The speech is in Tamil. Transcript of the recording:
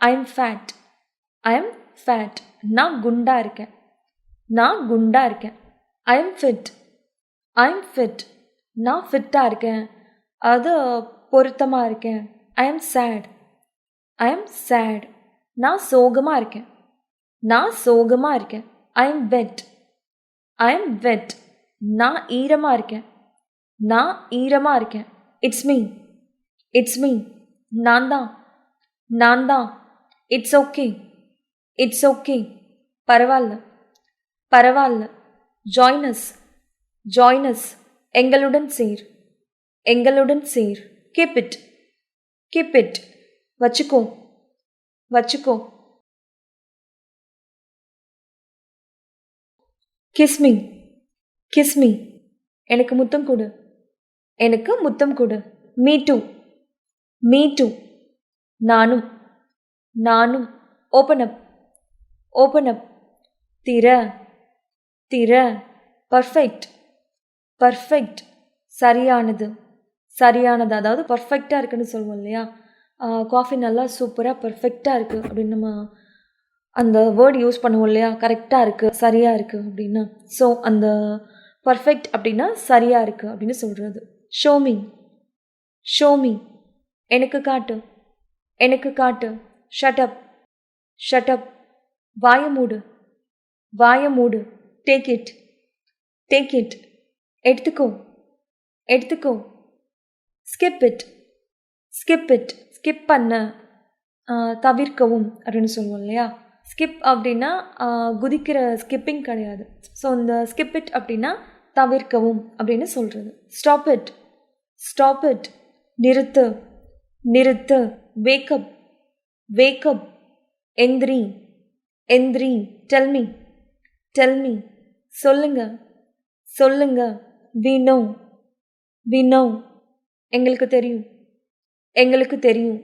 I am fat. I am fat. நான் குண்டா இருக்கேன். நான் குண்டா இருக்கேன். I am fit. I am fit. நான் ஃபிட்டா இருக்கேன். அது பொருத்தமா இருக்கேன். I am sad. I am sad. நான் சோகமா இருக்கேன். நான் சோகமா இருக்கேன். I am wet. I am wet. நான் ஈரமா இருக்கேன். நான் ஈரமா இருக்கேன். It's me. It's me. நான் தான். நான் தான். It's okay. It's okay. பரவாயில்ல. பரவாயில்ல. Join us. Join us. எங்களுடன் சேர். எங்களுடன் சேர். Keep it. Keep it. வச்சுக்கோ. வச்சுக்கோ. Kiss me. Kiss me. எனக்கு முத்தம் கொடு. எனக்கு முத்தம் கொடு. Me too. Me too. நானும். நானும். Open up. Open up. திற. திற. Perfect. Perfect. சரியானது. சரியானது. அதாவது பர்ஃபெக்டாக இருக்குன்னு சொல்லுவோம் இல்லையா? காஃபி நல்லா சூப்பராக பர்ஃபெக்டாக இருக்குது அப்படின்னு நம்ம அந்த வேர்டு யூஸ் பண்ணுவோம் இல்லையா? கரெக்டாக இருக்குது, சரியாக இருக்குது அப்படின்னு. ஸோ அந்த பர்ஃபெக்ட் அப்படின்னா சரியாக இருக்குது அப்படின்னு சொல்கிறது. Show me. Show me. எனக்கு காட்டு. எனக்கு காட்டு. Shut up. Shut up. வாய மூடு. வாய மூடு. Take it. Take it. எடுத்துக்கோ. எடுத்துக்கோ. Skip it. Skip it. Skip பண்ண, தவிர்க்கவும் அப்படின்னு சொல்லுவோம் இல்லையா? ஸ்கிப் அப்படின்னா குதிக்கிற ஸ்கிப்பிங் கிடையாது. ஸோ இந்த ஸ்கிப் இட் அப்படின்னா தவிர்க்கவும் அப்படின்னு சொல்கிறது. Stop it. Stop it. நிறுத்து. நிறுத்து. வேக்கப். வேக்கப். எந்திரி. எந்திரி. Tell me. Tell me. சொல்லுங்க. சொல்லுங்க. we know. we know. எங்களுக்கு தெரியும். எங்களுக்கு தெரியும்.